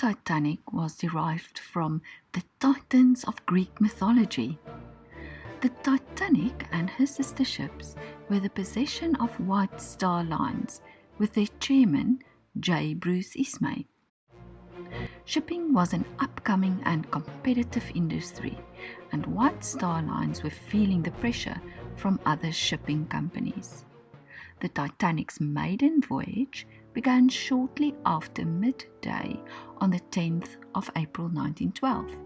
Titanic was derived from the Titans of Greek mythology. The Titanic and her sister ships were the possession of White Star Lines, with their chairman, J. Bruce Ismay. Shipping was an upcoming and competitive industry, and White Star Lines were feeling the pressure from other shipping companies. The Titanic's maiden voyage began shortly after midday on the 10th of April 1912,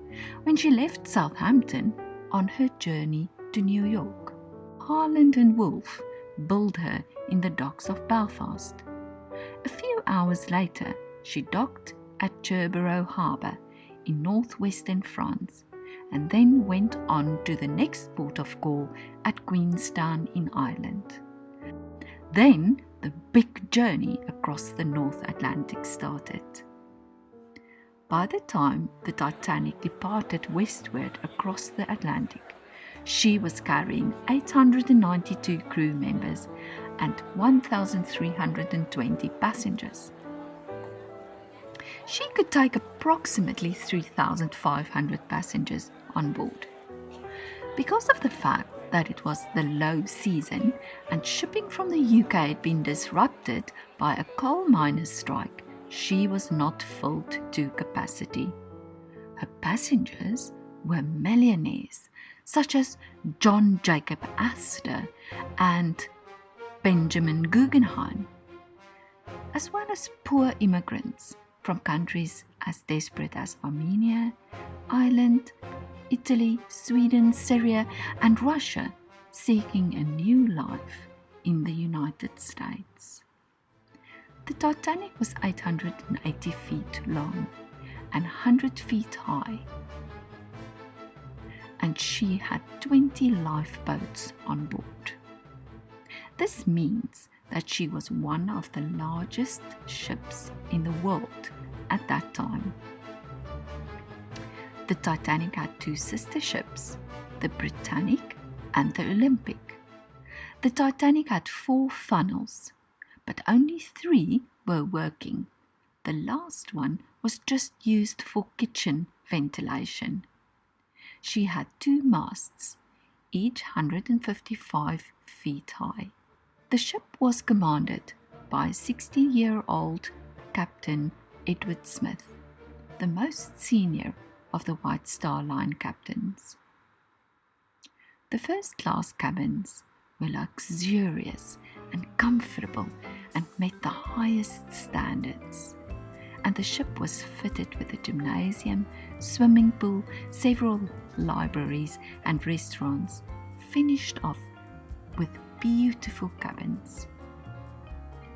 when she left Southampton on her journey to New York. Harland and Wolff built her in the docks of Belfast. A few hours later, she docked at Cherbourg Harbour in northwestern France, and then went on to the next port of call at Queenstown in Ireland. Then the big journey across the North Atlantic started. By the time the Titanic departed westward across the Atlantic, she was carrying 892 crew members and 1,320 passengers. She could take approximately 3,500 passengers on board. Because of the fact that it was the low season and shipping from the UK had been disrupted by a coal miners' strike, she was not filled to capacity. Her passengers were millionaires such as John Jacob Astor and Benjamin Guggenheim, as well as poor immigrants from countries as desperate as Armenia, Ireland, Italy, Sweden, Syria, and Russia, seeking a new life in the United States. The Titanic was 880 feet long and 100 feet high, and she had 20 lifeboats on board. This means that she was one of the largest ships in the world at that time. The Titanic had two sister ships, the Britannic and the Olympic. The Titanic had 4 funnels, but only 3 were working. The last one was just used for kitchen ventilation. She had 2 masts, each 155 feet high. The ship was commanded by 60-year-old Captain Edward Smith, the most senior of the White Star Line captains. The first-class cabins were luxurious and comfortable and met the highest standards, and the ship was fitted with a gymnasium, swimming pool, several libraries and restaurants, finished off with beautiful cabins.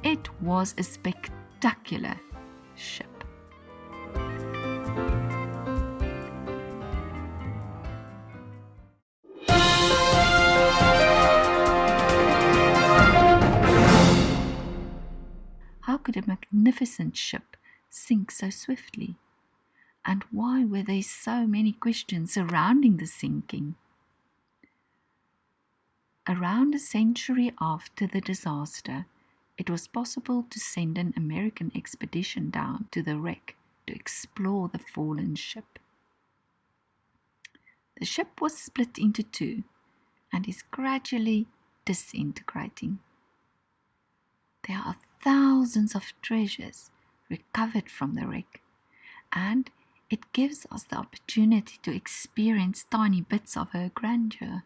It was a spectacular ship. How could a magnificent ship sink so swiftly? And why were there so many questions surrounding the sinking? Around a century after the disaster, it was possible to send an American expedition down to the wreck to explore the fallen ship. The ship was split into 2 and is gradually disintegrating. There are thousands of treasures recovered from the wreck, and it gives us the opportunity to experience tiny bits of her grandeur.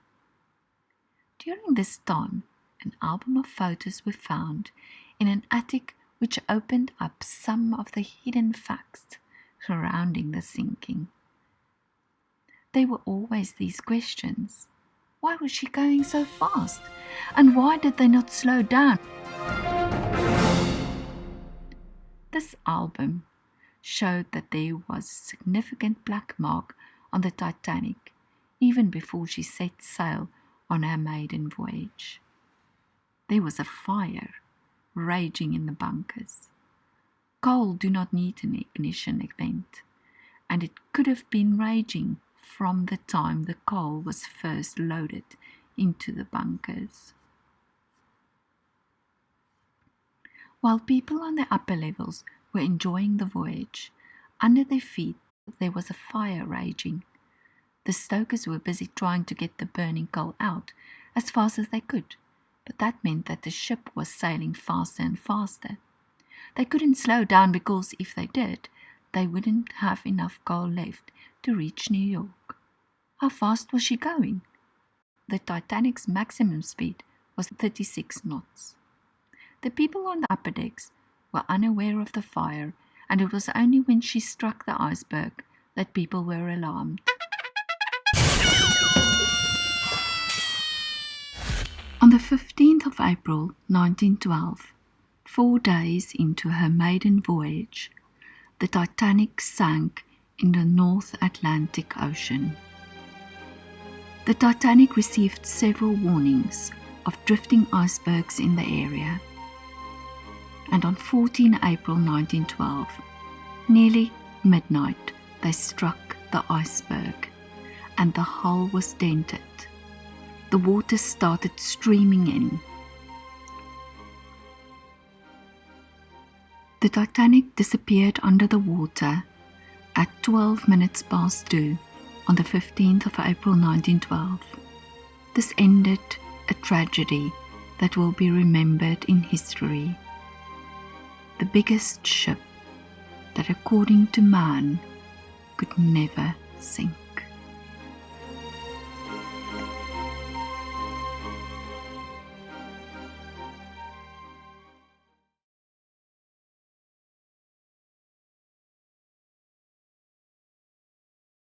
During this time, an album of photos were found in an attic which opened up some of the hidden facts surrounding the sinking. There were always these questions. Why was she going so fast? And why did they not slow down? This album showed that there was a significant black mark on the Titanic even before she set sail on her maiden voyage. There was a fire raging in the bunkers. Coal do not need an ignition event, and it could have been raging from the time the coal was first loaded into the bunkers. While people on the upper levels were enjoying the voyage, Under their feet, there was a fire raging. The stokers were busy trying to get the burning coal out as fast as they could, but that meant that the ship was sailing faster and faster. They couldn't slow down because if they did, they wouldn't have enough coal left to reach New York. How fast was she going? The Titanic's maximum speed was 36 knots. The people on the upper decks were unaware of the fire, and it was only when she struck the iceberg that people were alarmed. On the 15th of April 1912, 4 days into her maiden voyage, the Titanic sank in the North Atlantic Ocean. The Titanic received several warnings of drifting icebergs in the area, and on 14 April 1912, nearly midnight, they struck the iceberg, and the hull was dented. The water started streaming in. The Titanic disappeared under the water at 12 minutes past 2 on the 15th of April 1912. This ended a tragedy that will be remembered in history. The biggest ship that, according to man, could never sink.